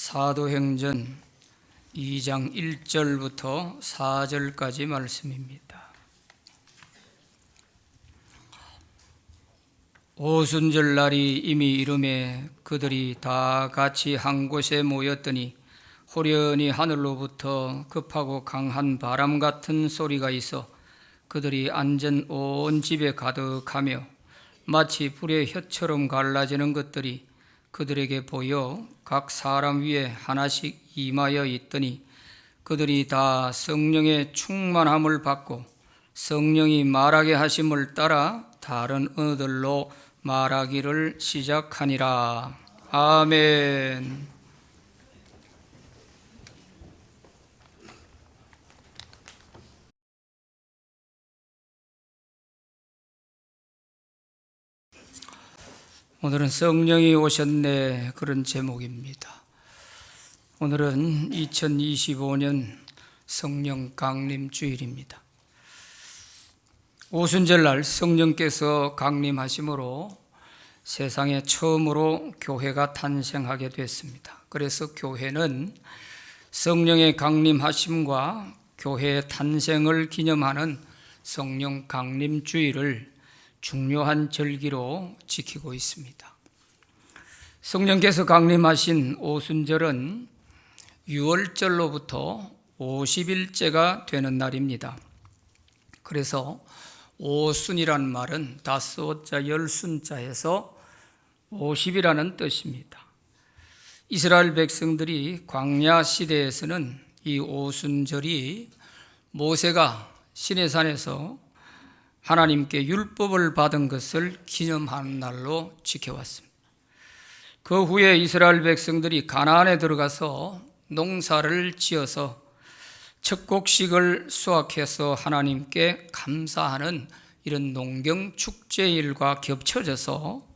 사도행전 2장 1절부터 4절까지 말씀입니다. 오순절 날이 이미 이르매 그들이 다 같이 한 곳에 모였더니 호련히 하늘로부터 급하고 강한 바람 같은 소리가 있어 그들이 앉은 온 집에 가득하며 마치 불의 혀처럼 갈라지는 것들이 그들에게 보여 각 사람 위에 하나씩 임하여 있더니 그들이 다 성령의 충만함을 받고 성령이 말하게 하심을 따라 다른 언어들로 말하기를 시작하니라. 아멘. 오늘은 성령이 오셨네, 그런 제목입니다. 오늘은 2025년 성령 강림 주일입니다. 오순절날 성령께서 강림하심으로 세상에 처음으로 교회가 탄생하게 됐습니다. 그래서 교회는 성령의 강림하심과 교회의 탄생을 기념하는 성령 강림 주일을 중요한 절기로 지키고 있습니다. 성령께서 강림하신 오순절은 유월절로부터 50일째가 되는 날입니다. 그래서 오순이란 말은 다스오자 열순자에서 50이라는 뜻입니다. 이스라엘 백성들이 광야 시대에서는 이 오순절이 모세가 시내산에서 하나님께 율법을 받은 것을 기념하는 날로 지켜왔습니다. 그 후에 이스라엘 백성들이 가나안에 들어가서 농사를 지어서 첫 곡식을 수확해서 하나님께 감사하는 이런 농경 축제일과 겹쳐져서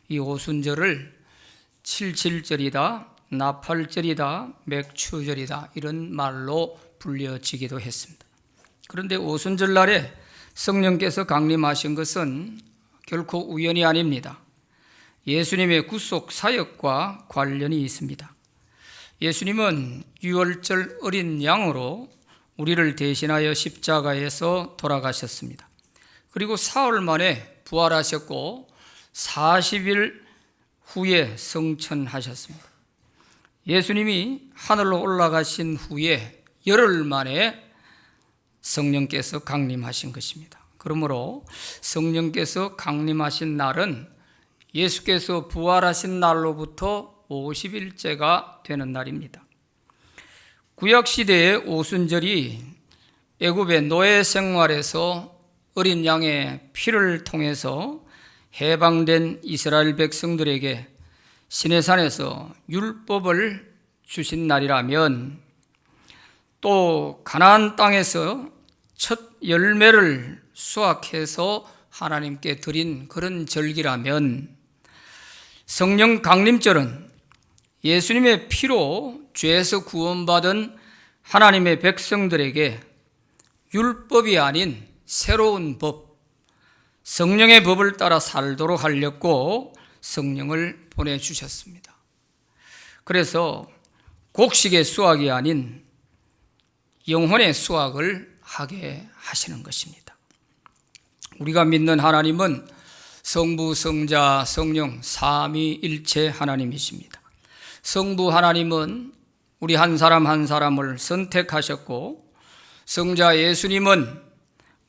이 오순절을 칠칠절이다, 나팔절이다, 맥추절이다 이런 말로 불려지기도 했습니다. 그런데 오순절 날에 성령께서 강림하신 것은 결코 우연이 아닙니다. 예수님의 구속 사역과 관련이 있습니다. 예수님은 유월절 어린 양으로 우리를 대신하여 십자가에서 돌아가셨습니다. 그리고 사흘 만에 부활하셨고 40일 후에 성천하셨습니다. 예수님이 하늘로 올라가신 후에 열흘 만에 성령께서 강림하신 것입니다. 그러므로 성령께서 강림하신 날은 예수께서 부활하신 날로부터 50일째가 되는 날입니다. 구약시대의 오순절이 애굽의 노예 생활에서 어린 양의 피를 통해서 해방된 이스라엘 백성들에게 시내산에서 율법을 주신 날이라면 또 가나안 땅에서 첫 열매를 수확해서 하나님께 드린 그런 절기라면 성령 강림절은 예수님의 피로 죄에서 구원받은 하나님의 백성들에게 율법이 아닌 새로운 법, 성령의 법을 따라 살도록 하려고 성령을 보내주셨습니다. 그래서 곡식의 수확이 아닌 영혼의 수확을 하게 하시는 것입니다. 우리가 믿는 하나님은 성부, 성자, 성령 삼위일체 하나님이십니다. 성부 하나님은 우리 한 사람 한 사람을 선택하셨고 성자 예수님은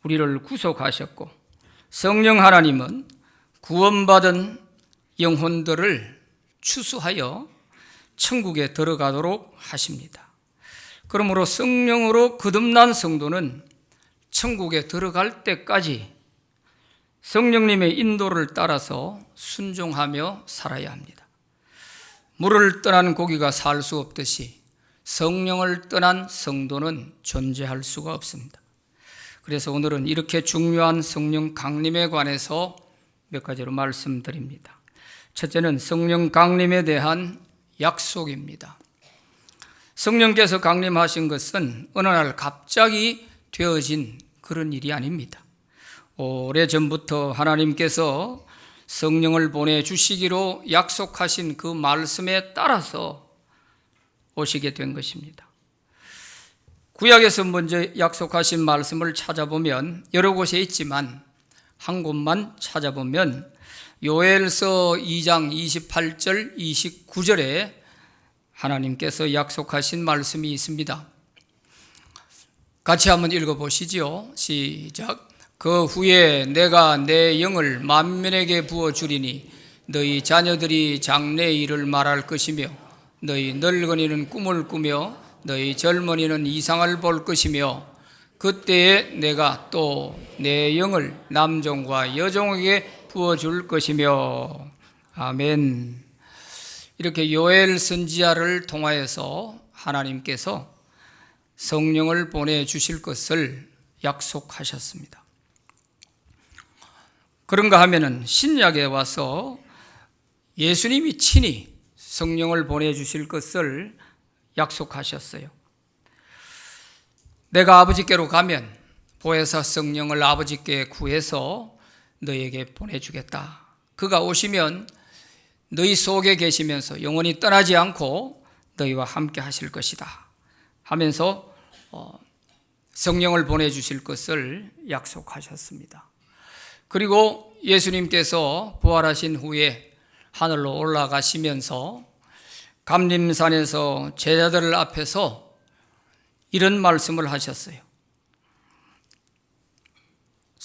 우리를 구속하셨고 성령 하나님은 구원받은 영혼들을 추수하여 천국에 들어가도록 하십니다. 그러므로 성령으로 거듭난 성도는 천국에 들어갈 때까지 성령님의 인도를 따라서 순종하며 살아야 합니다. 물을 떠난 고기가 살 수 없듯이 성령을 떠난 성도는 존재할 수가 없습니다. 그래서 오늘은 이렇게 중요한 성령 강림에 관해서 몇 가지로 말씀드립니다. 첫째는 성령 강림에 대한 약속입니다. 성령께서 강림하신 것은 어느 날 갑자기 되어진 그런 일이 아닙니다. 오래전부터 하나님께서 성령을 보내주시기로 약속하신 그 말씀에 따라서 오시게 된 것입니다. 구약에서 먼저 약속하신 말씀을 찾아보면 여러 곳에 있지만 한 곳만 찾아보면 요엘서 2장 28절 29절에 하나님께서 약속하신 말씀이 있습니다. 같이 한번 읽어보시죠. 시작. 그 후에 내가 내 영을 만민에게 부어주리니 너희 자녀들이 장래의 일을 말할 것이며 너희 늙은이는 꿈을 꾸며 너희 젊은이는 이상을 볼 것이며 그때에 내가 또 내 영을 남종과 여종에게 부어줄 것이며. 아멘. 이렇게 요엘 선지자를 통하여서 하나님께서 성령을 보내주실 것을 약속하셨습니다. 그런가 하면은 신약에 와서 예수님이 친히 성령을 보내주실 것을 약속하셨어요. 내가 아버지께로 가면 보혜사 성령을 아버지께 구해서 너에게 보내주겠다. 그가 오시면 너희 속에 계시면서 영원히 떠나지 않고 너희와 함께 하실 것이다 하면서 성령을 보내주실 것을 약속하셨습니다. 그리고 예수님께서 부활하신 후에 하늘로 올라가시면서 감림산에서 제자들 앞에서 이런 말씀을 하셨어요.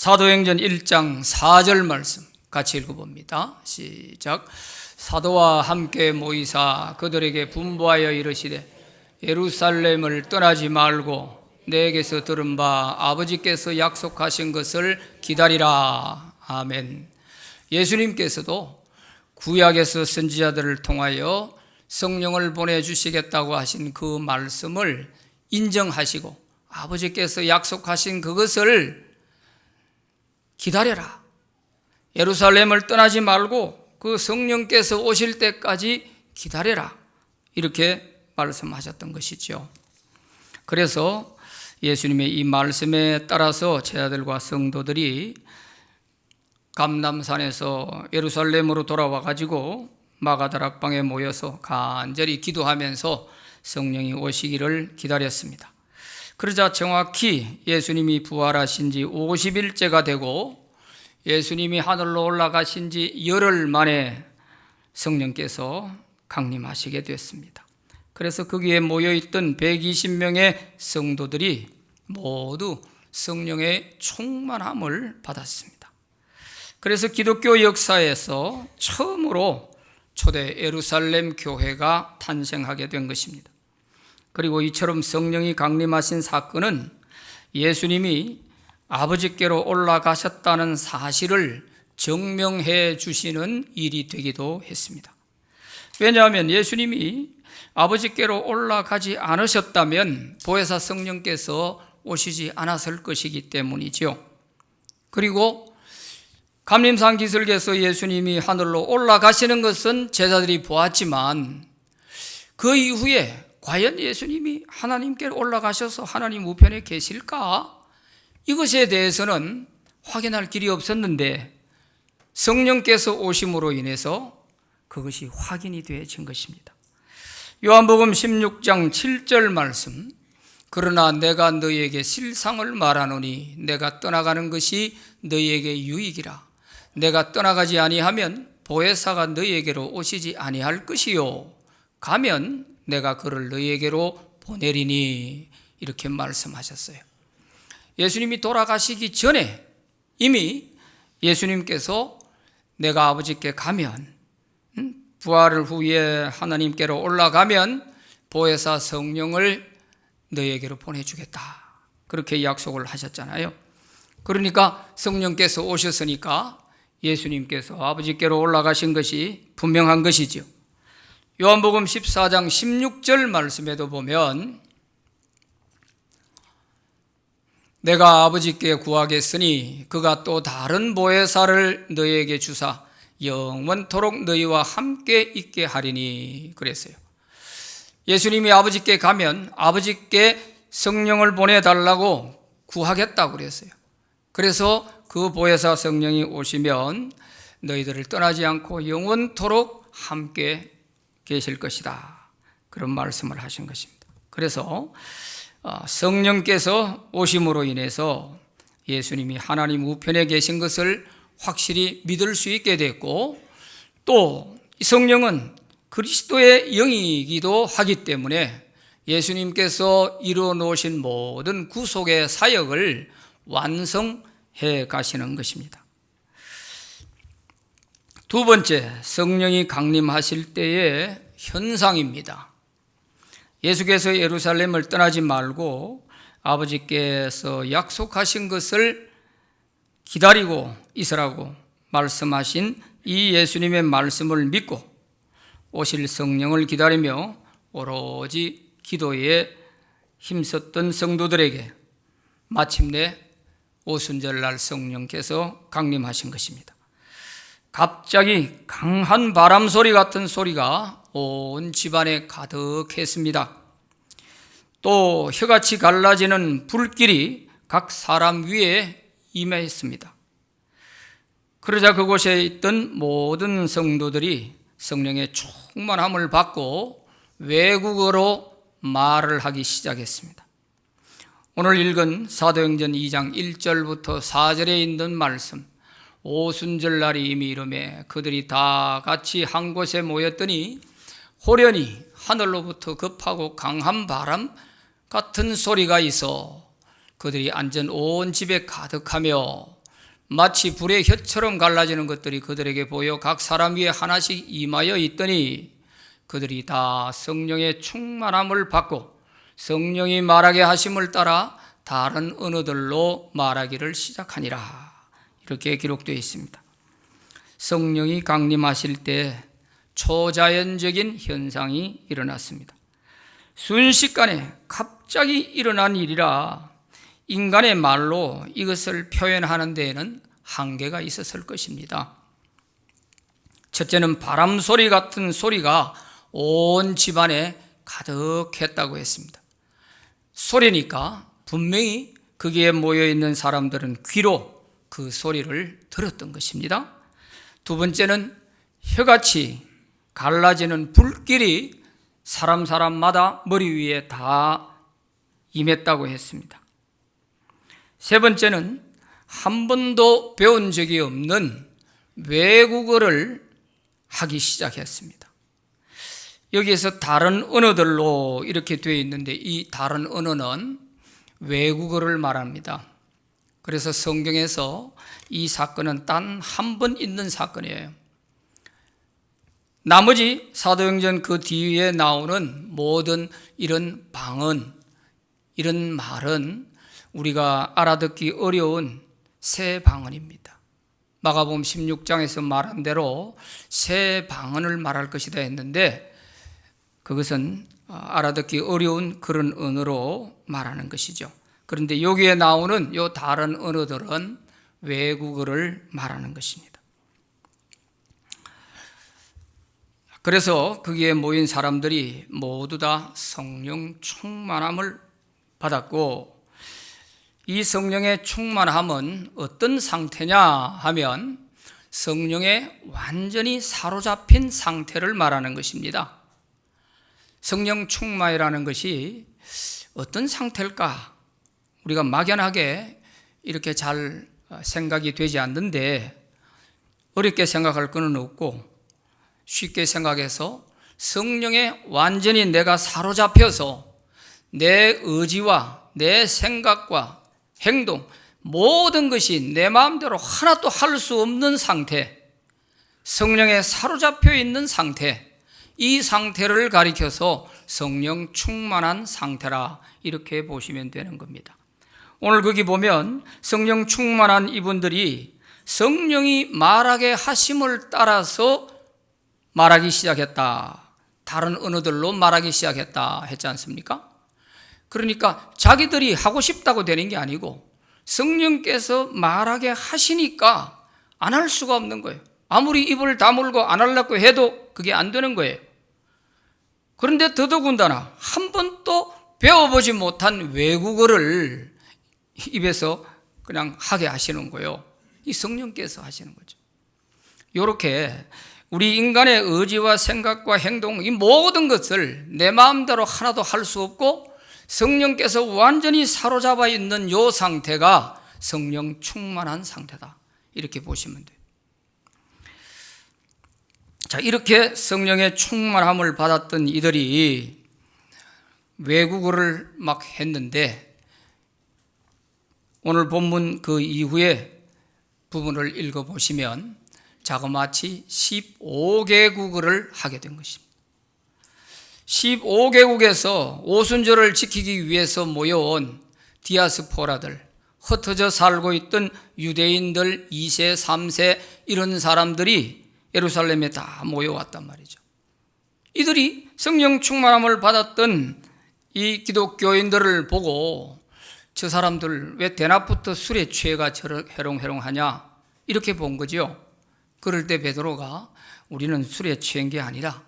사도행전 1장 4절 말씀 같이 읽어봅니다. 시작. 사도와 함께 모이사 그들에게 분부하여 이르시되 예루살렘을 떠나지 말고 내게서 들은 바 아버지께서 약속하신 것을 기다리라. 아멘. 예수님께서도 구약에서 선지자들을 통하여 성령을 보내주시겠다고 하신 그 말씀을 인정하시고 아버지께서 약속하신 그것을 기다려라. 예루살렘을 떠나지 말고 그 성령께서 오실 때까지 기다려라. 이렇게 말씀하셨던 것이죠. 그래서 예수님의 이 말씀에 따라서 제자들과 성도들이 감람산에서 예루살렘으로 돌아와 가지고 마가다락방에 모여서 간절히 기도하면서 성령이 오시기를 기다렸습니다. 그러자 정확히 예수님이 부활하신 지 50일째가 되고 예수님이 하늘로 올라가신 지 열흘 만에 성령께서 강림하시게 됐습니다. 그래서 거기에 모여있던 120명의 성도들이 모두 성령의 충만함을 받았습니다. 그래서 기독교 역사에서 처음으로 초대 예루살렘 교회가 탄생하게 된 것입니다. 그리고 이처럼 성령이 강림하신 사건은 예수님이 아버지께로 올라가셨다는 사실을 증명해 주시는 일이 되기도 했습니다. 왜냐하면 예수님이 아버지께로 올라가지 않으셨다면 보혜사 성령께서 오시지 않았을 것이기 때문이죠. 그리고 감림산 기슭에서 예수님이 하늘로 올라가시는 것은 제자들이 보았지만 그 이후에 과연 예수님이 하나님께로 올라가셔서 하나님 우편에 계실까? 이것에 대해서는 확인할 길이 없었는데 성령께서 오심으로 인해서 그것이 확인이 되어진 것입니다. 요한복음 16장 7절 말씀. 그러나 내가 너희에게 실상을 말하노니 내가 떠나가는 것이 너희에게 유익이라. 내가 떠나가지 아니하면 보혜사가 너희에게로 오시지 아니할 것이요 가면 내가 그를 너희에게로 보내리니. 이렇게 말씀하셨어요. 예수님이 돌아가시기 전에 이미 예수님께서 내가 아버지께 가면 부활을 후에 하나님께로 올라가면 보혜사 성령을 너희에게로 보내주겠다. 그렇게 약속을 하셨잖아요. 그러니까 성령께서 오셨으니까 예수님께서 아버지께로 올라가신 것이 분명한 것이죠. 요한복음 14장 16절 말씀에도 보면 내가 아버지께 구하겠으니 그가 또 다른 보혜사를 너희에게 주사 영원토록 너희와 함께 있게 하리니 그랬어요. 예수님이 아버지께 가면 아버지께 성령을 보내달라고 구하겠다고 그랬어요. 그래서 그 보혜사 성령이 오시면 너희들을 떠나지 않고 영원토록 함께 계실 것이다. 그런 말씀을 하신 것입니다. 그래서 성령께서 오심으로 인해서 예수님이 하나님 우편에 계신 것을 확실히 믿을 수 있게 됐고, 또 성령은 그리스도의 영이기도 하기 때문에 예수님께서 이루어 놓으신 모든 구속의 사역을 완성해 가시는 것입니다. 두 번째, 성령이 강림하실 때의 현상입니다. 예수께서 예루살렘을 떠나지 말고 아버지께서 약속하신 것을 기다리고 있으라고 말씀하신 이 예수님의 말씀을 믿고 오실 성령을 기다리며 오로지 기도에 힘썼던 성도들에게 마침내 오순절날 성령께서 강림하신 것입니다. 갑자기 강한 바람 소리 같은 소리가 온 집안에 가득했습니다. 또 혀같이 갈라지는 불길이 각 사람 위에 임했습니다. 그러자 그곳에 있던 모든 성도들이 성령의 충만함을 받고 외국어로 말을 하기 시작했습니다. 오늘 읽은 사도행전 2장 1절부터 4절에 있는 말씀, 오순절날이 이미 이르매 그들이 다 같이 한 곳에 모였더니 호련히 하늘로부터 급하고 강한 바람 같은 소리가 있어 그들이 앉은 온 집에 가득하며 마치 불의 혀처럼 갈라지는 것들이 그들에게 보여 각 사람 위에 하나씩 임하여 있더니 그들이 다 성령의 충만함을 받고 성령이 말하게 하심을 따라 다른 언어들로 말하기를 시작하니라. 이렇게 기록되어 있습니다. 성령이 강림하실 때 초자연적인 현상이 일어났습니다. 순식간에 갑자기 일어난 일이라 인간의 말로 이것을 표현하는 데에는 한계가 있었을 것입니다. 첫째는 바람 소리 같은 소리가 온 집안에 가득했다고 했습니다. 소리니까 분명히 거기에 모여있는 사람들은 귀로 그 소리를 들었던 것입니다. 두 번째는 혀같이 갈라지는 불길이 사람마다 머리 위에 다 임했다고 했습니다. 세 번째는 한 번도 배운 적이 없는 외국어를 하기 시작했습니다. 여기에서 다른 언어들로 이렇게 되어 있는데 이 다른 언어는 외국어를 말합니다. 그래서 성경에서 이 사건은 단 한 번 있는 사건이에요. 나머지 사도행전 그 뒤에 나오는 모든 이런 방언, 이런 말은 우리가 알아듣기 어려운 새 방언입니다. 마가복음 16장에서 말한 대로 새 방언을 말할 것이다 했는데 그것은 알아듣기 어려운 그런 언어로 말하는 것이죠. 그런데 여기에 나오는 이 다른 언어들은 외국어를 말하는 것입니다. 그래서 거기에 모인 사람들이 모두 다 성령 충만함을 받았고 이 성령의 충만함은 어떤 상태냐 하면 성령에 완전히 사로잡힌 상태를 말하는 것입니다. 성령 충만이라는 것이 어떤 상태일까? 우리가 막연하게 이렇게 잘 생각이 되지 않는데 어렵게 생각할 것은 없고 쉽게 생각해서 성령에 완전히 내가 사로잡혀서 내 의지와 내 생각과 행동 모든 것이 내 마음대로 하나도 할 수 없는 상태, 성령에 사로잡혀 있는 상태, 이 상태를 가리켜서 성령 충만한 상태라 이렇게 보시면 되는 겁니다. 오늘 거기 보면 성령 충만한 이분들이 성령이 말하게 하심을 따라서 말하기 시작했다. 다른 언어들로 말하기 시작했다 했지 않습니까? 그러니까 자기들이 하고 싶다고 되는 게 아니고 성령께서 말하게 하시니까 안 할 수가 없는 거예요. 아무리 입을 다물고 안 하려고 해도 그게 안 되는 거예요. 그런데 더더군다나 한 번도 배워보지 못한 외국어를 입에서 그냥 하게 하시는 거예요. 이 성령께서 하시는 거죠. 이렇게 우리 인간의 의지와 생각과 행동, 이 모든 것을 내 마음대로 하나도 할 수 없고 성령께서 완전히 사로잡아 있는 이 상태가 성령 충만한 상태다, 이렇게 보시면 돼요. 자, 이렇게 성령의 충만함을 받았던 이들이 외국어를 막 했는데, 오늘 본문 그 이후에 부분을 읽어보시면 자그마치 15개국어를 하게 된 것입니다. 15개국에서 오순절을 지키기 위해서 모여온 디아스포라들, 흩어져 살고 있던 유대인들 2세, 3세 이런 사람들이 예루살렘에 다 모여왔단 말이죠. 이들이 성령 충만함을 받았던 이 기독교인들을 보고 저 사람들 왜 대낮부터 술에 취해가 저렇게 해롱해롱하냐, 이렇게 본 거죠. 그럴 때 베드로가 우리는 술에 취한 게 아니라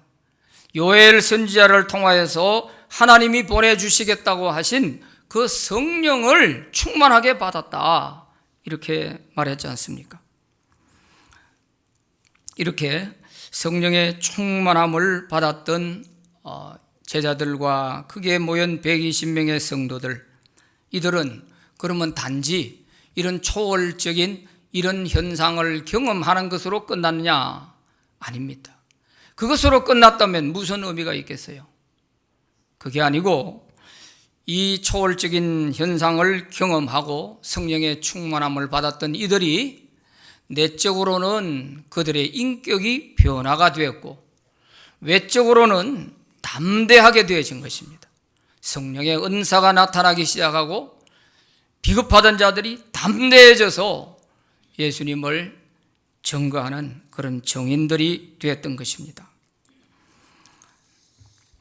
요엘 선지자를 통하여서 하나님이 보내주시겠다고 하신 그 성령을 충만하게 받았다, 이렇게 말했지 않습니까? 이렇게 성령의 충만함을 받았던 제자들과 크게 모인 120명의 성도들, 이들은 그러면 단지 이런 초월적인 이런 현상을 경험하는 것으로 끝났느냐? 아닙니다. 그것으로 끝났다면 무슨 의미가 있겠어요? 그게 아니고 이 초월적인 현상을 경험하고 성령의 충만함을 받았던 이들이 내적으로는 그들의 인격이 변화가 되었고 외적으로는 담대하게 되어진 것입니다. 성령의 은사가 나타나기 시작하고 비겁하던 자들이 담대해져서 예수님을 증거하는 그런 증인들이 되었던 것입니다.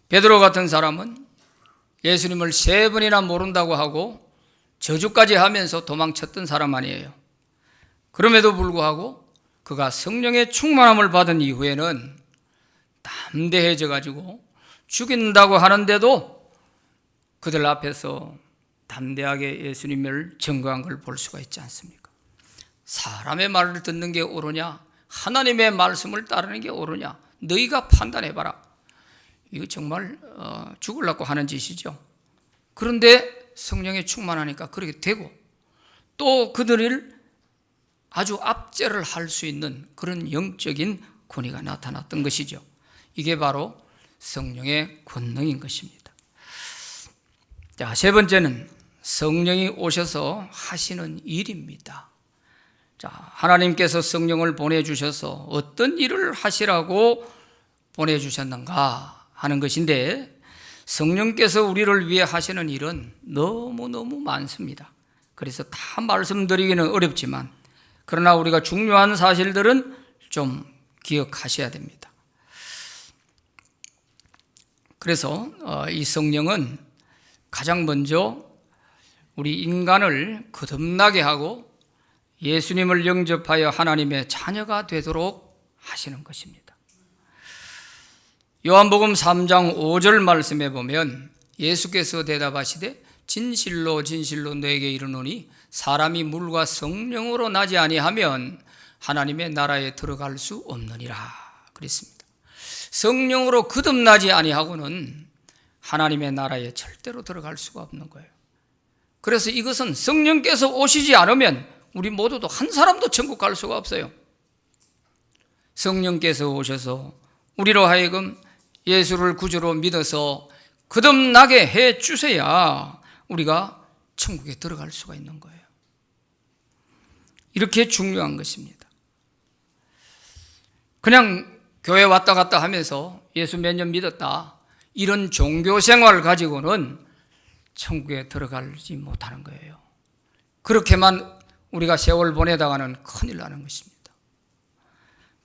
베드로 같은 사람은 예수님을 3번이나 모른다고 하고 저주까지 하면서 도망쳤던 사람 아니에요. 그럼에도 불구하고 그가 성령의 충만함을 받은 이후에는 담대해져 가지고 죽인다고 하는데도 그들 앞에서 담대하게 예수님을 증거한 걸 볼 수가 있지 않습니까? 사람의 말을 듣는 게 옳으냐, 하나님의 말씀을 따르는 게 옳으냐, 너희가 판단해봐라. 이거 정말 죽으려고 하는 짓이죠. 그런데 성령에 충만하니까 그렇게 되고, 또 그들을 아주 압제를 할 수 있는 그런 영적인 권위가 나타났던 것이죠. 이게 바로 성령의 권능인 것입니다. 자, 세 번째는 성령이 오셔서 하시는 일입니다. 자, 하나님께서 성령을 보내주셔서 어떤 일을 하시라고 보내주셨는가 하는 것인데, 성령께서 우리를 위해 하시는 일은 너무너무 많습니다. 그래서 다 말씀드리기는 어렵지만, 그러나 우리가 중요한 사실들은 좀 기억하셔야 됩니다. 그래서 이 성령은 가장 먼저 우리 인간을 거듭나게 하고 예수님을 영접하여 하나님의 자녀가 되도록 하시는 것입니다. 요한복음 3장 5절 말씀에 보면 예수께서 대답하시되 진실로 진실로 너에게 이르노니 사람이 물과 성령으로 나지 아니하면 하나님의 나라에 들어갈 수 없느니라 그랬습니다. 성령으로 거듭나지 아니하고는 하나님의 나라에 절대로 들어갈 수가 없는 거예요. 그래서 이것은 성령께서 오시지 않으면 우리 모두도 한 사람도 천국 갈 수가 없어요. 성령께서 오셔서 우리로 하여금 예수를 구주로 믿어서 거듭나게 해 주셔야 우리가 천국에 들어갈 수가 있는 거예요. 이렇게 중요한 것입니다. 그냥 교회 왔다 갔다 하면서 예수 몇 년 믿었다, 이런 종교 생활을 가지고는 천국에 들어가지 못하는 거예요. 그렇게만 우리가 세월 보내다가는 큰일 나는 것입니다.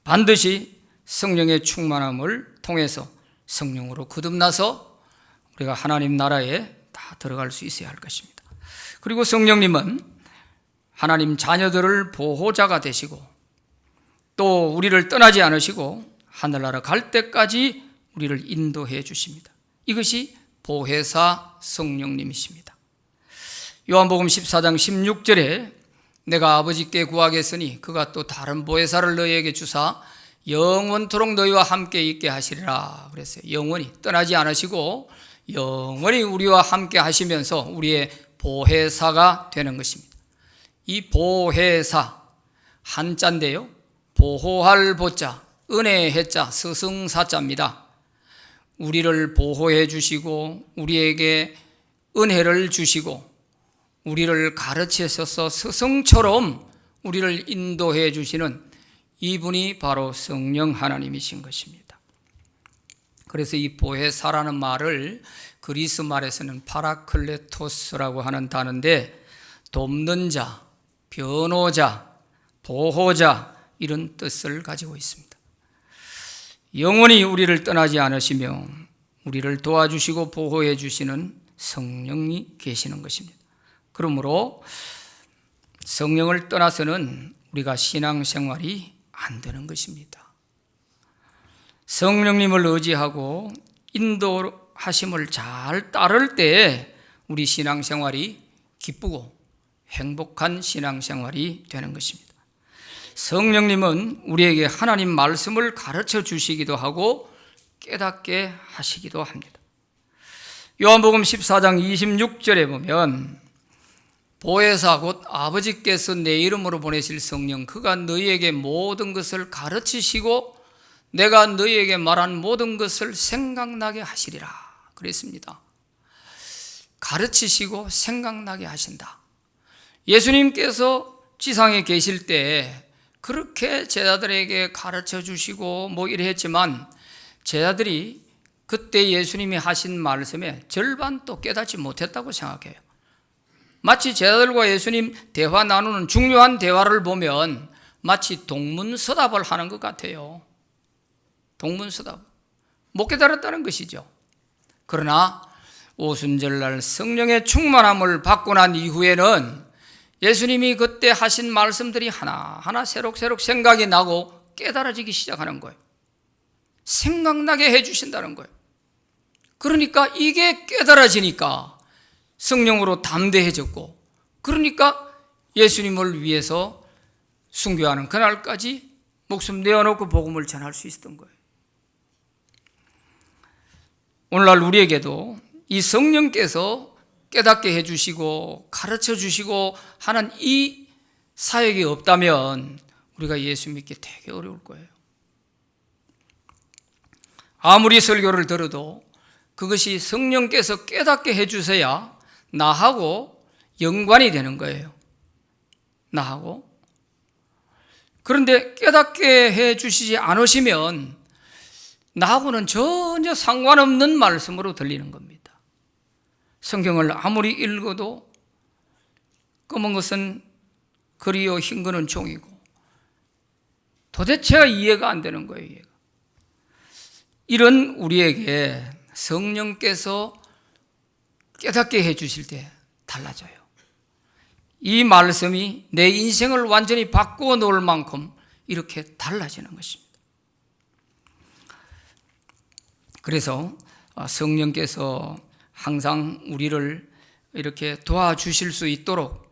반드시 성령의 충만함을 통해서 성령으로 거듭나서 우리가 하나님 나라에 다 들어갈 수 있어야 할 것입니다. 그리고 성령님은 하나님 자녀들을 보호자가 되시고 또 우리를 떠나지 않으시고 하늘나라 갈 때까지 우리를 인도해 주십니다. 이것이 보혜사 성령님이십니다. 요한복음 14장 16절에 내가 아버지께 구하겠으니 그가 또 다른 보혜사를 너희에게 주사 영원토록 너희와 함께 있게 하시리라 그랬어요. 영원히 떠나지 않으시고 영원히 우리와 함께 하시면서 우리의 보혜사가 되는 것입니다. 이 보혜사 한자인데요, 보호할 보자, 은혜의 해자, 스승사자입니다. 우리를 보호해 주시고 우리에게 은혜를 주시고 우리를 가르치셔서 스승처럼 우리를 인도해 주시는 이분이 바로 성령 하나님이신 것입니다. 그래서 이 보혜사라는 말을 그리스 말에서는 파라클레토스라고 하는 단어인데, 돕는 자, 변호자, 보호자 이런 뜻을 가지고 있습니다. 영원히 우리를 떠나지 않으시며 우리를 도와주시고 보호해 주시는 성령이 계시는 것입니다. 그러므로 성령을 떠나서는 우리가 신앙생활이 안 되는 것입니다. 성령님을 의지하고 인도하심을 잘 따를 때 우리 신앙생활이 기쁘고 행복한 신앙생활이 되는 것입니다. 성령님은 우리에게 하나님 말씀을 가르쳐 주시기도 하고 깨닫게 하시기도 합니다. 요한복음 14장 26절에 보면 보혜사 곧 아버지께서 내 이름으로 보내실 성령, 그가 너희에게 모든 것을 가르치시고 내가 너희에게 말한 모든 것을 생각나게 하시리라 그랬습니다. 가르치시고 생각나게 하신다. 예수님께서 지상에 계실 때 그렇게 제자들에게 가르쳐 주시고 이래 했지만 제자들이 그때 예수님이 하신 말씀에 절반도 깨닫지 못했다고 생각해요. 마치 제자들과 예수님 대화 나누는 중요한 대화를 보면 마치 동문서답을 하는 것 같아요. 동문서답. 못 깨달았다는 것이죠. 그러나 오순절날 성령의 충만함을 받고 난 이후에는 예수님이 그때 하신 말씀들이 하나하나 새록새록 생각이 나고 깨달아지기 시작하는 거예요. 생각나게 해주신다는 거예요. 그러니까 이게 깨달아지니까 성령으로 담대해졌고, 그러니까 예수님을 위해서 순교하는 그날까지 목숨 내어놓고 복음을 전할 수 있었던 거예요. 오늘날 우리에게도 이 성령께서 깨닫게 해주시고 가르쳐 주시고 하는 이 사역이 없다면 우리가 예수 믿기 되게 어려울 거예요. 아무리 설교를 들어도 그것이 성령께서 깨닫게 해주셔야 나하고 연관이 되는 거예요. 나하고. 그런데 깨닫게 해주시지 않으시면 나하고는 전혀 상관없는 말씀으로 들리는 겁니다. 성경을 아무리 읽어도 검은 것은 글이요 흰 것은 종이고 도대체 이해가 안 되는 거예요. 이해가. 이런 우리에게 성령께서 깨닫게 해주실 때 달라져요. 이 말씀이 내 인생을 완전히 바꾸어 놓을 만큼 이렇게 달라지는 것입니다. 그래서 성령께서 항상 우리를 이렇게 도와주실 수 있도록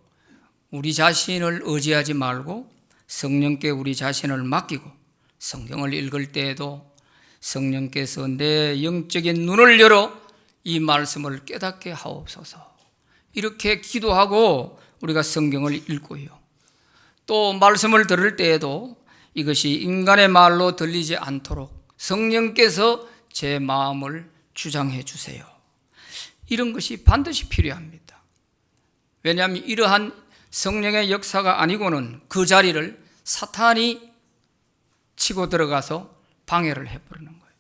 우리 자신을 의지하지 말고 성령께 우리 자신을 맡기고 성경을 읽을 때에도 성령께서 내 영적인 눈을 열어 이 말씀을 깨닫게 하옵소서, 이렇게 기도하고 우리가 성경을 읽고요. 또 말씀을 들을 때에도 이것이 인간의 말로 들리지 않도록 성령께서 제 마음을 주장해 주세요. 이런 것이 반드시 필요합니다. 왜냐하면 이러한 성령의 역사가 아니고는 그 자리를 사탄이 치고 들어가서 방해를 해버리는 거예요.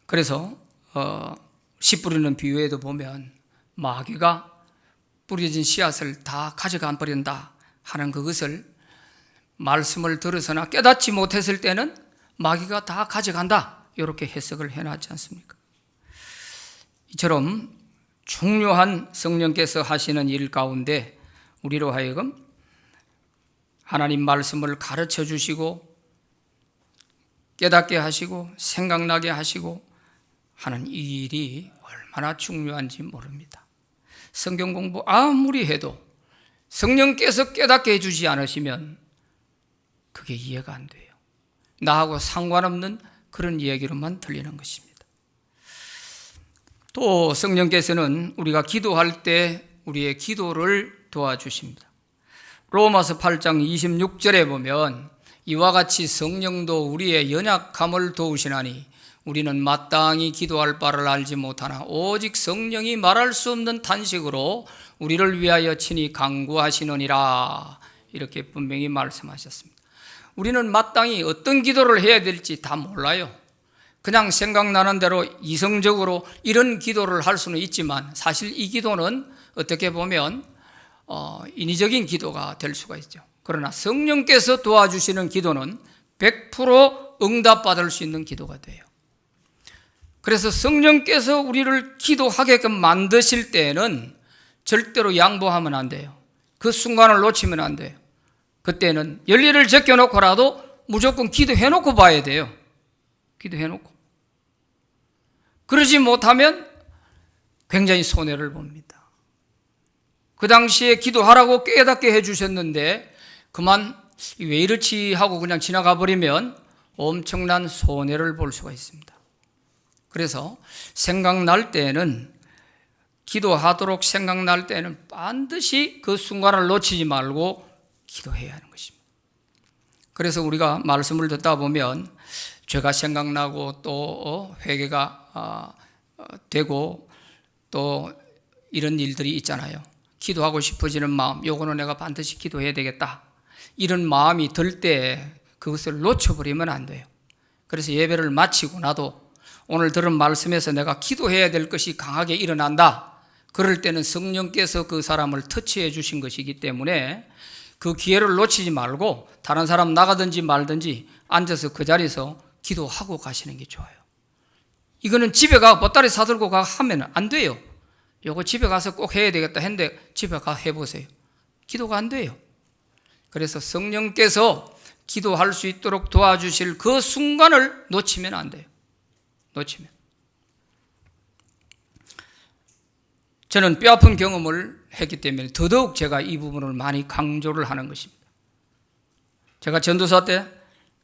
그래서 씨 뿌리는 비유에도 보면 마귀가 뿌려진 씨앗을 다 가져가 버린다 하는 그것을 말씀을 들어서나 깨닫지 못했을 때는 마귀가 다 가져간다, 이렇게 해석을 해놨지 않습니까? 이처럼 중요한 성령께서 하시는 일 가운데 우리로 하여금 하나님 말씀을 가르쳐 주시고 깨닫게 하시고 생각나게 하시고 하는 이 일이 얼마나 중요한지 모릅니다. 성경 공부 아무리 해도 성령께서 깨닫게 해주지 않으시면 그게 이해가 안 돼요. 나하고 상관없는 그런 얘기로만 들리는 것입니다. 또 성령께서는 우리가 기도할 때 우리의 기도를 도와주십니다. 로마서 8장 26절에 보면 이와 같이 성령도 우리의 연약함을 도우시나니 우리는 마땅히 기도할 바를 알지 못하나 오직 성령이 말할 수 없는 탄식으로 우리를 위하여 친히 간구하시느니라. 이렇게 분명히 말씀하셨습니다. 우리는 마땅히 어떤 기도를 해야 될지 다 몰라요. 그냥 생각나는 대로 이성적으로 이런 기도를 할 수는 있지만 사실 이 기도는 어떻게 보면 인위적인 기도가 될 수가 있죠. 그러나 성령께서 도와주시는 기도는 100% 응답받을 수 있는 기도가 돼요. 그래서 성령께서 우리를 기도하게끔 만드실 때에는 절대로 양보하면 안 돼요. 그 순간을 놓치면 안 돼요. 그때는 열리를 제껴놓고라도 무조건 기도해놓고 봐야 돼요. 기도해놓고. 그러지 못하면 굉장히 손해를 봅니다. 그 당시에 기도하라고 깨닫게 해주셨는데 그만 왜 이렇지 하고 그냥 지나가 버리면 엄청난 손해를 볼 수가 있습니다. 그래서 생각날 때에는 기도하도록 생각날 때는 반드시 그 순간을 놓치지 말고 기도해야 하는 것입니다. 그래서 우리가 말씀을 듣다 보면 죄가 생각나고 또 회개가 되고 또 이런 일들이 있잖아요. 기도하고 싶어지는 마음, 요거는 내가 반드시 기도해야 되겠다. 이런 마음이 들 때 그것을 놓쳐버리면 안 돼요. 그래서 예배를 마치고 나도 오늘 들은 말씀에서 내가 기도해야 될 것이 강하게 일어난다. 그럴 때는 성령께서 그 사람을 터치해 주신 것이기 때문에 그 기회를 놓치지 말고 다른 사람 나가든지 말든지 앉아서 그 자리에서 기도하고 가시는 게 좋아요. 이거는 집에 가 보따리 사들고 가 하면 안 돼요. 요거 집에 가서 꼭 해야 되겠다 했는데 집에 가 해보세요. 기도가 안 돼요. 그래서 성령께서 기도할 수 있도록 도와주실 그 순간을 놓치면 안 돼요. 놓치면. 저는 뼈아픈 경험을 했기 때문에 더더욱 제가 이 부분을 많이 강조를 하는 것입니다. 제가 전도사 때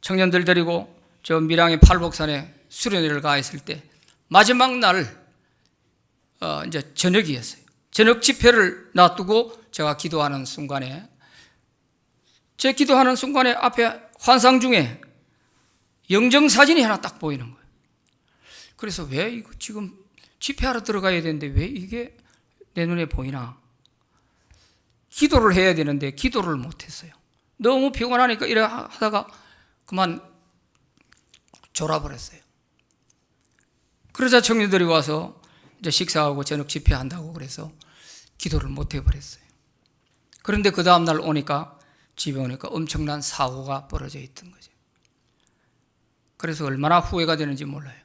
청년들 데리고 저 밀양의 팔복산에 수련회를 가 있을 때 마지막 날 이제 저녁이었어요. 저녁 집회를 놔두고 제가 기도하는 순간에 제 기도하는 순간에 앞에 환상 중에 영정사진이 하나 딱 보이는 거예요. 그래서 왜 이거 지금 집회하러 들어가야 되는데 왜 이게 내 눈에 보이나? 기도를 해야 되는데 기도를 못했어요. 너무 피곤하니까 이래 하다가 그만 졸아버렸어요. 그러자 청년들이 와서 이제 식사하고 저녁 집회한다고 그래서 기도를 못 해버렸어요. 그런데 그 다음날 오니까 집에 오니까 엄청난 사고가 벌어져 있던 거죠. 그래서 얼마나 후회가 되는지 몰라요.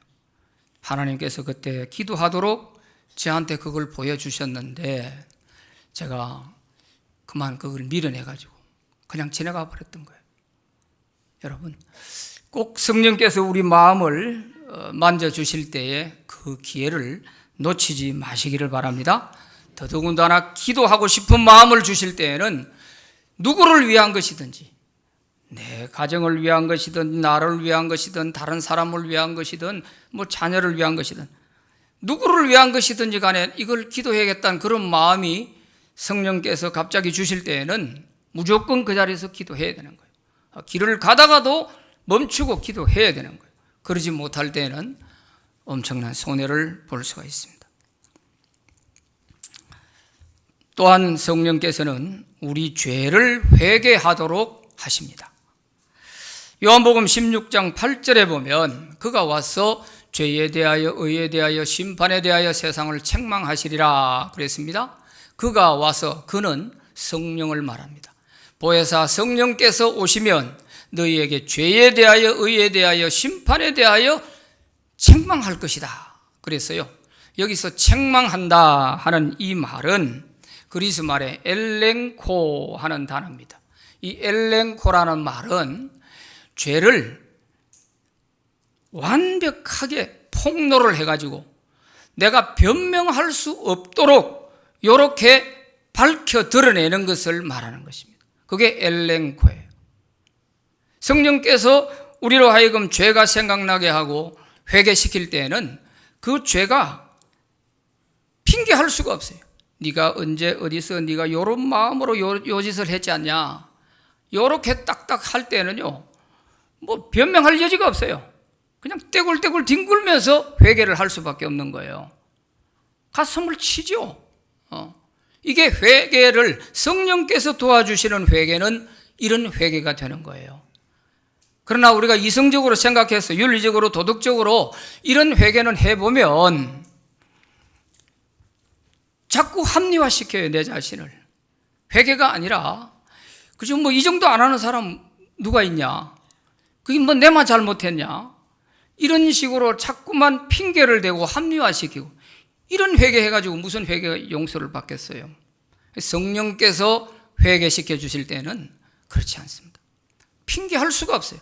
하나님께서 그때 기도하도록 저한테 그걸 보여주셨는데 제가 그만 그걸 밀어내가지고 그냥 지나가 버렸던 거예요. 여러분, 꼭 성령께서 우리 마음을 만져주실 때에 그 기회를 놓치지 마시기를 바랍니다. 더더군다나 기도하고 싶은 마음을 주실 때에는 누구를 위한 것이든지 내 가정을 위한 것이든 나를 위한 것이든 다른 사람을 위한 것이든 뭐 자녀를 위한 것이든 누구를 위한 것이든지 간에 이걸 기도해야겠다는 그런 마음이 성령께서 갑자기 주실 때에는 무조건 그 자리에서 기도해야 되는 거예요. 길을 가다가도 멈추고 기도해야 되는 거예요. 그러지 못할 때에는 엄청난 손해를 볼 수가 있습니다. 또한 성령께서는 우리 죄를 회개하도록 하십니다. 요한복음 16장 8절에 보면 그가 와서 죄에 대하여 의에 대하여 심판에 대하여 세상을 책망하시리라 그랬습니다. 그가 와서 그는 성령을 말합니다. 보혜사 성령께서 오시면 너희에게 죄에 대하여 의에 대하여 심판에 대하여 책망할 것이다 그랬어요. 여기서 책망한다 하는 이 말은 그리스 말의 엘렌코 하는 단어입니다. 이 엘렌코라는 말은 죄를 완벽하게 폭로를 해가지고 내가 변명할 수 없도록 이렇게 밝혀 드러내는 것을 말하는 것입니다. 그게 엘렌코예요. 성령께서 우리로 하여금 죄가 생각나게 하고 회개시킬 때에는 그 죄가 핑계할 수가 없어요. 네가 언제 어디서 네가 요런 마음으로 요 짓을 했지 않냐, 요렇게 딱딱 할 때는요 뭐 변명할 여지가 없어요. 그냥 떼굴떼굴 뒹굴면서 회개를 할 수밖에 없는 거예요. 가슴을 치죠. 이게 회개를, 성령께서 도와주시는 회개는 이런 회개가 되는 거예요. 그러나 우리가 이성적으로 생각해서 윤리적으로 도덕적으로 이런 회개는 해보면 자꾸 합리화시켜요, 내 자신을. 회개가 아니라 그죠, 뭐 이 정도 안 하는 사람 누가 있냐, 그게 뭐 내만 잘못했냐, 이런 식으로 자꾸만 핑계를 대고 합리화시키고, 이런 회개해가지고 무슨 회개 용서를 받겠어요. 성령께서 회개시켜 주실 때는 그렇지 않습니다. 핑계할 수가 없어요.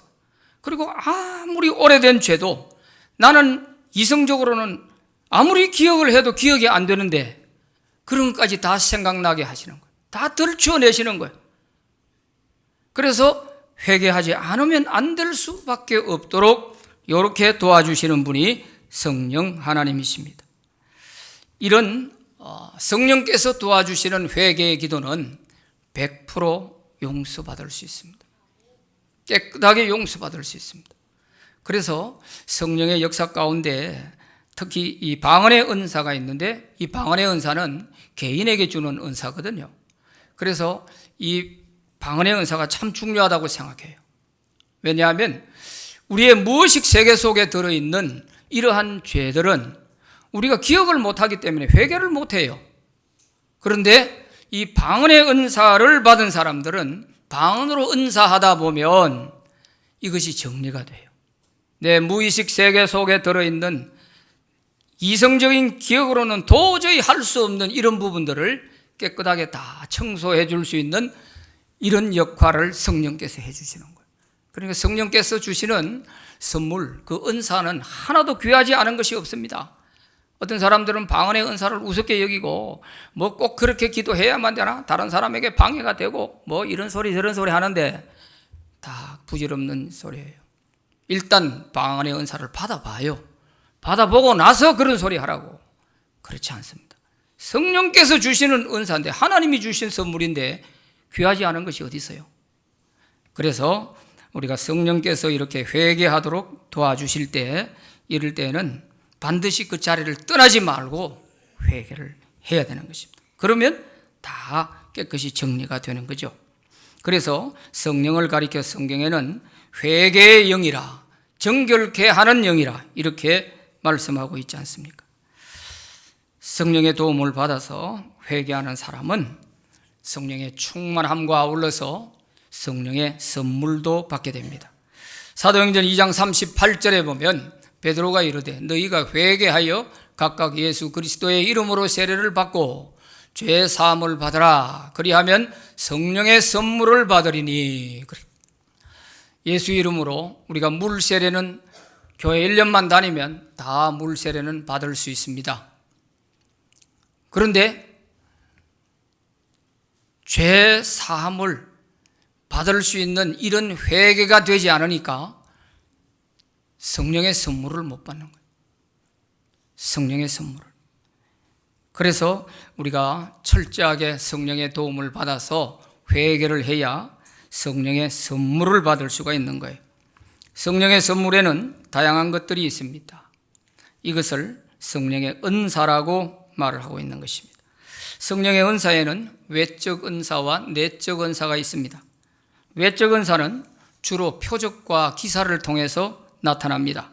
그리고 아무리 오래된 죄도 나는 이성적으로는 아무리 기억을 해도 기억이 안 되는데 그런 것까지 다 생각나게 하시는 거예요. 다 들추어내시는 거예요. 그래서 회개하지 않으면 안 될 수밖에 없도록 이렇게 도와주시는 분이 성령 하나님이십니다. 이런 성령께서 도와주시는 회개의 기도는 100% 용서받을 수 있습니다. 깨끗하게 용서받을 수 있습니다. 그래서 성령의 역사 가운데 특히 이 방언의 은사가 있는데, 이 방언의 은사는 개인에게 주는 은사거든요. 그래서 이 방언의 은사가 참 중요하다고 생각해요. 왜냐하면 우리의 무의식 세계 속에 들어있는 이러한 죄들은 우리가 기억을 못하기 때문에 회개를 못해요. 그런데 이 방언의 은사를 받은 사람들은 방언으로 은사하다 보면 이것이 정리가 돼요. 내 무의식 세계 속에 들어있는 이성적인 기억으로는 도저히 할 수 없는 이런 부분들을 깨끗하게 다 청소해 줄 수 있는 이런 역할을 성령께서 해 주시는 거예요. 그러니까 성령께서 주시는 선물, 그 은사는 하나도 귀하지 않은 것이 없습니다. 어떤 사람들은 방언의 은사를 우습게 여기고 뭐 꼭 그렇게 기도해야만 되나, 다른 사람에게 방해가 되고 뭐 이런 소리 저런 소리 하는데 다 부질없는 소리예요. 일단 방언의 은사를 받아봐요. 받아보고 나서 그런 소리 하라고. 그렇지 않습니다. 성령께서 주시는 은사인데, 하나님이 주신 선물인데 귀하지 않은 것이 어디 있어요. 그래서 우리가 성령께서 이렇게 회개하도록 도와주실 때, 이럴 때는 반드시 그 자리를 떠나지 말고 회개를 해야 되는 것입니다. 그러면 다 깨끗이 정리가 되는 거죠. 그래서 성령을 가리켜 성경에는 회개의 영이라, 정결케 하는 영이라 이렇게 말씀하고 있지 않습니까? 성령의 도움을 받아서 회개하는 사람은 성령의 충만함과 아울러서 성령의 선물도 받게 됩니다. 사도행전 2장 38절에 보면 베드로가 이르되 너희가 회개하여 각각 예수 그리스도의 이름으로 세례를 받고 죄 사함을 받으라. 그리하면 성령의 선물을 받으리니. 예수 이름으로 우리가 물 세례는 교회 1년만 다니면 다 물 세례는 받을 수 있습니다. 그런데 죄 사함을 받을 수 있는 이런 회개가 되지 않으니까 성령의 선물을 못 받는 거예요. 성령의 선물을. 그래서 우리가 철저하게 성령의 도움을 받아서 회개를 해야 성령의 선물을 받을 수가 있는 거예요. 성령의 선물에는 다양한 것들이 있습니다. 이것을 성령의 은사라고 말을 하고 있는 것입니다. 성령의 은사에는 외적 은사와 내적 은사가 있습니다. 외적 은사는 주로 표적과 기사를 통해서 나타납니다.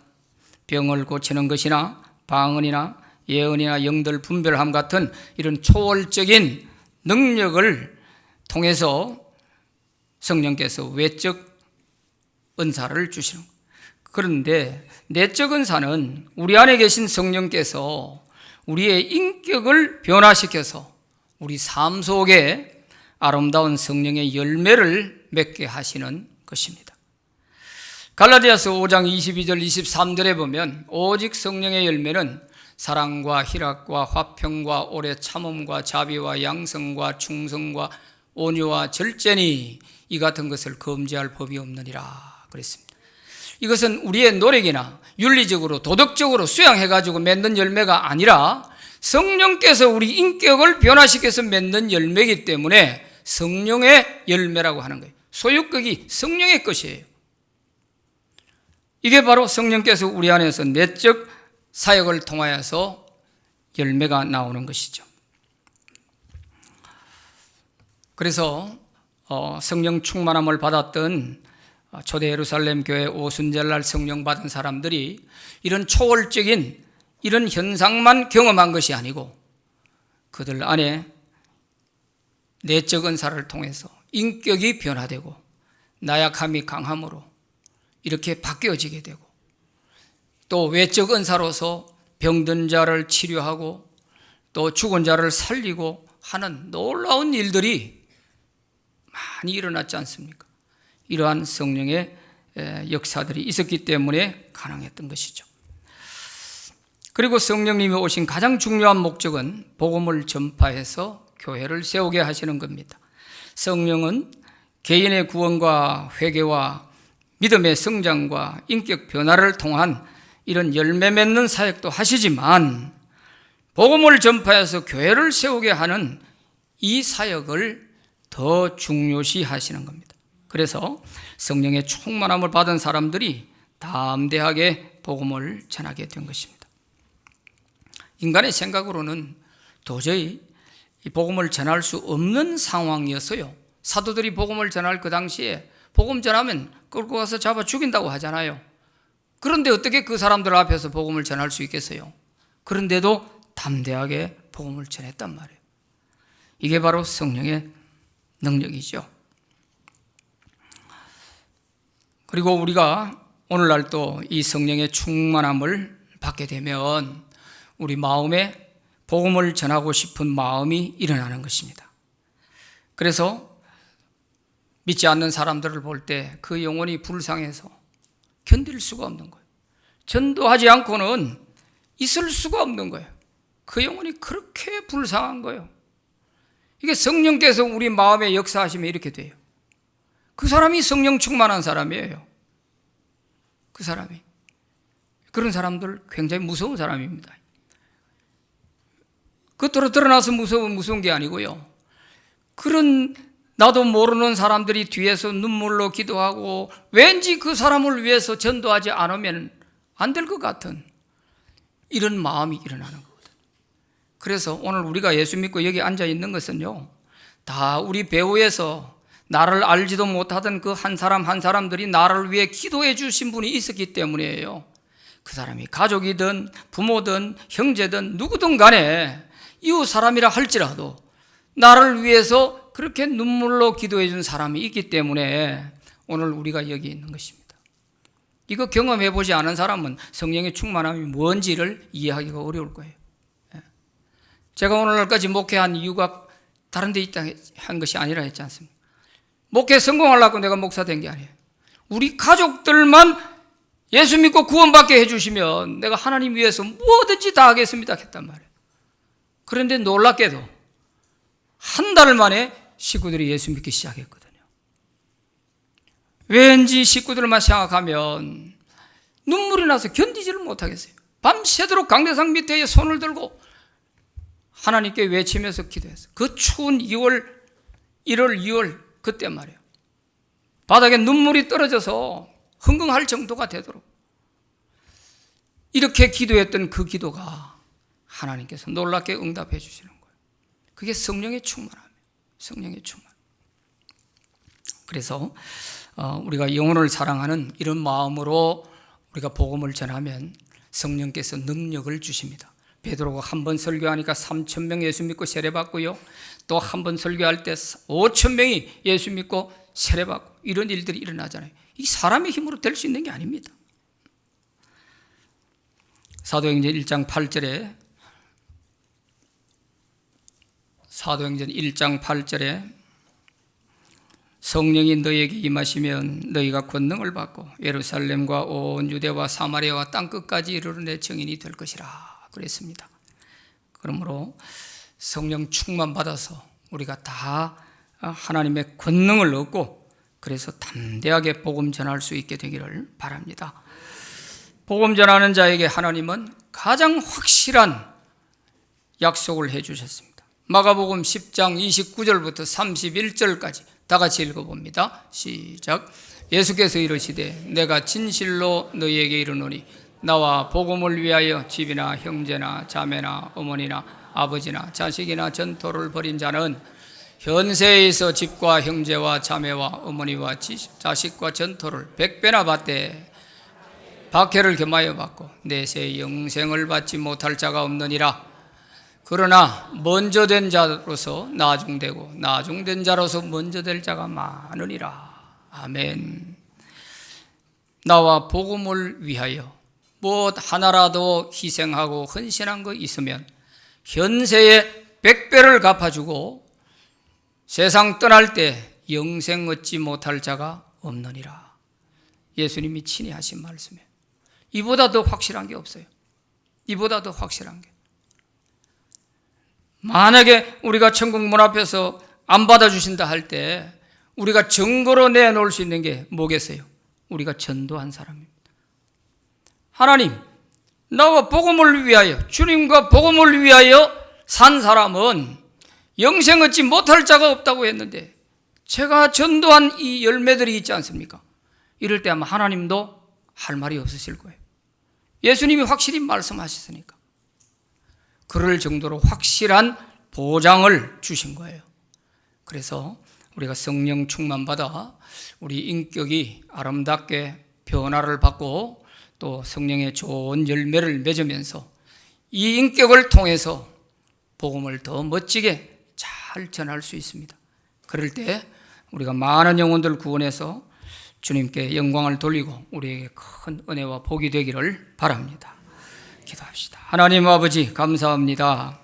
병을 고치는 것이나 방언이나 예언이나 영들 분별함 같은 이런 초월적인 능력을 통해서 성령께서 외적 은사를 주시는 거예요. 그런데 내적 은사는 우리 안에 계신 성령께서 우리의 인격을 변화시켜서 우리 삶 속에 아름다운 성령의 열매를 맺게 하시는 것입니다. 갈라디아서 5장 22절 23절에 보면 오직 성령의 열매는 사랑과 희락과 화평과 오래 참음과 자비와 양성과 충성과 온유와 절제니 이 같은 것을 금지할 법이 없느니라 그랬습니다. 이것은 우리의 노력이나 윤리적으로 도덕적으로 수양해가지고 맺는 열매가 아니라 성령께서 우리 인격을 변화시켜서 맺는 열매이기 때문에 성령의 열매라고 하는 거예요. 소유격이 성령의 것이에요. 이게 바로 성령께서 우리 안에서 내적 사역을 통하여서 열매가 나오는 것이죠. 그래서 성령 충만함을 받았던 초대 예루살렘 교회 오순절날 성령 받은 사람들이 이런 초월적인 이런 현상만 경험한 것이 아니고 그들 안에 내적 은사를 통해서 인격이 변화되고 나약함이 강함으로 이렇게 바뀌어지게 되고 또 외적 은사로서 병든 자를 치료하고 또 죽은 자를 살리고 하는 놀라운 일들이 많이 일어났지 않습니까? 이러한 성령의 역사들이 있었기 때문에 가능했던 것이죠. 그리고 성령님이 오신 가장 중요한 목적은 복음을 전파해서 교회를 세우게 하시는 겁니다. 성령은 개인의 구원과 회개와 믿음의 성장과 인격 변화를 통한 이런 열매 맺는 사역도 하시지만 복음을 전파해서 교회를 세우게 하는 이 사역을 더 중요시 하시는 겁니다. 그래서 성령의 충만함을 받은 사람들이 담대하게 복음을 전하게 된 것입니다. 인간의 생각으로는 도저히 이 복음을 전할 수 없는 상황이었어요. 사도들이 복음을 전할 그 당시에 복음 전하면 끌고 가서 잡아 죽인다고 하잖아요. 그런데 어떻게 그 사람들 앞에서 복음을 전할 수 있겠어요? 그런데도 담대하게 복음을 전했단 말이에요. 이게 바로 성령의 능력이죠. 그리고 우리가 오늘날 또 이 성령의 충만함을 받게 되면 우리 마음에 복음을 전하고 싶은 마음이 일어나는 것입니다. 그래서 믿지 않는 사람들을 볼 때 그 영혼이 불쌍해서 견딜 수가 없는 거예요. 전도하지 않고는 있을 수가 없는 거예요. 그 영혼이 그렇게 불쌍한 거예요. 이게 성령께서 우리 마음에 역사하시면 이렇게 돼요. 그 사람이 성령 충만한 사람이에요. 그 사람이. 그런 사람들 굉장히 무서운 사람입니다. 겉으로 드러나서 무서운 게 아니고요. 그런 나도 모르는 사람들이 뒤에서 눈물로 기도하고 왠지 그 사람을 위해서 전도하지 않으면 안 될 것 같은 이런 마음이 일어나는 거거든요. 그래서 오늘 우리가 예수 믿고 여기 앉아 있는 것은요, 다 우리 배후에서 나를 알지도 못하던 그 한 사람 한 사람들이 나를 위해 기도해 주신 분이 있었기 때문이에요. 그 사람이 가족이든 부모든 형제든 누구든 간에 이웃 사람이라 할지라도 나를 위해서 그렇게 눈물로 기도해 준 사람이 있기 때문에 오늘 우리가 여기 있는 것입니다. 이거 경험해 보지 않은 사람은 성령의 충만함이 뭔지를 이해하기가 어려울 거예요. 제가 오늘날까지 목회한 이유가 다른 데 있다 한 것이 아니라 했지 않습니까? 목회 성공하려고 내가 목사 된 게 아니에요. 우리 가족들만 예수 믿고 구원받게 해주시면 내가 하나님 위해서 뭐든지 다 하겠습니다 했단 말이에요. 그런데 놀랍게도 한 달 만에 식구들이 예수 믿기 시작했거든요. 왠지 식구들만 생각하면 눈물이 나서 견디지를 못하겠어요. 밤새도록 강대상 밑에 손을 들고 하나님께 외치면서 기도했어요. 그 추운 1월, 2월 그때 말이에요. 바닥에 눈물이 떨어져서 흥흥할 정도가 되도록 이렇게 기도했던 그 기도가 하나님께서 놀랍게 응답해 주시는 거예요. 그게 성령의 충만함이에요. 성령의 충만. 그래서 우리가 영혼을 사랑하는 이런 마음으로 우리가 복음을 전하면 성령께서 능력을 주십니다. 베드로가 한 번 설교하니까 3,000명 예수 믿고 세례받고요. 또 한 번 설교할 때 5,000명이 예수 믿고 세례받고 이런 일들이 일어나잖아요. 이 사람의 힘으로 될 수 있는 게 아닙니다. 사도행전 1장 8절에 성령이 너희에게 임하시면 너희가 권능을 받고 예루살렘과 온 유대와 사마리아와 땅끝까지 이르러 내 증인이 될 것이라 그랬습니다. 그러므로 성령 충만 받아서 우리가 다 하나님의 권능을 얻고 그래서 담대하게 복음 전할 수 있게 되기를 바랍니다. 복음 전하는 자에게 하나님은 가장 확실한 약속을 해주셨습니다. 마가복음 10장 29절부터 31절까지 다 같이 읽어봅니다. 시작. 예수께서 이르시되 내가 진실로 너희에게 이르노니 나와 복음을 위하여 집이나 형제나 자매나 어머니나 아버지나 자식이나 전토를 벌인 자는 현세에서 집과 형제와 자매와 어머니와 자식과 전토를 100배나 받되 박해를 겸하여 받고 내세 영생을 받지 못할 자가 없느니라. 그러나 먼저 된 자로서 나중되고 나중된 자로서 먼저 될 자가 많으니라. 아멘. 나와 복음을 위하여 무엇 하나라도 희생하고 헌신한 거 있으면 현세에 100배를 갚아주고 세상 떠날 때 영생 얻지 못할 자가 없느니라. 예수님이 친히 하신 말씀이에요. 이보다 더 확실한 게 없어요. 이보다 더 확실한 게. 만약에 우리가 천국 문 앞에서 안 받아주신다 할 때 우리가 증거로 내놓을 수 있는 게 뭐겠어요? 우리가 전도한 사람입니다. 하나님, 나와 복음을 위하여, 주님과 복음을 위하여 산 사람은 영생 얻지 못할 자가 없다고 했는데 제가 전도한 이 열매들이 있지 않습니까? 이럴 때 아마 하나님도 할 말이 없으실 거예요. 예수님이 확실히 말씀하셨으니까. 그럴 정도로 확실한 보장을 주신 거예요. 그래서 우리가 성령 충만받아 우리 인격이 아름답게 변화를 받고 또 성령의 좋은 열매를 맺으면서 이 인격을 통해서 복음을 더 멋지게 잘 전할 수 있습니다. 그럴 때 우리가 많은 영혼들 구원해서 주님께 영광을 돌리고 우리에게 큰 은혜와 복이 되기를 바랍니다. 기도합시다. 하나님 아버지 감사합니다.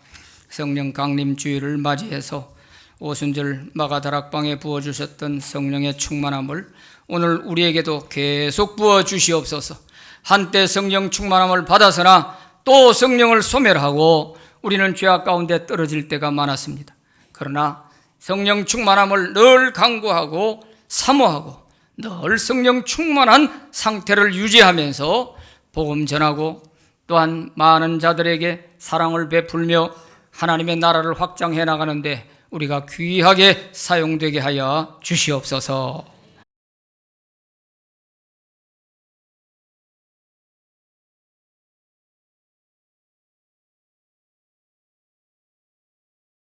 성령 강림 주일을 맞이해서 오순절 마가다락방에 부어주셨던 성령의 충만함을 오늘 우리에게도 계속 부어주시옵소서. 한때 성령 충만함을 받아서나 또 성령을 소멸하고 우리는 죄악 가운데 떨어질 때가 많았습니다. 그러나 성령 충만함을 늘 강구하고 사모하고 늘 성령 충만한 상태를 유지하면서 복음 전하고 또한 많은 자들에게 사랑을 베풀며 하나님의 나라를 확장해 나가는데 우리가 귀하게 사용되게 하여 주시옵소서.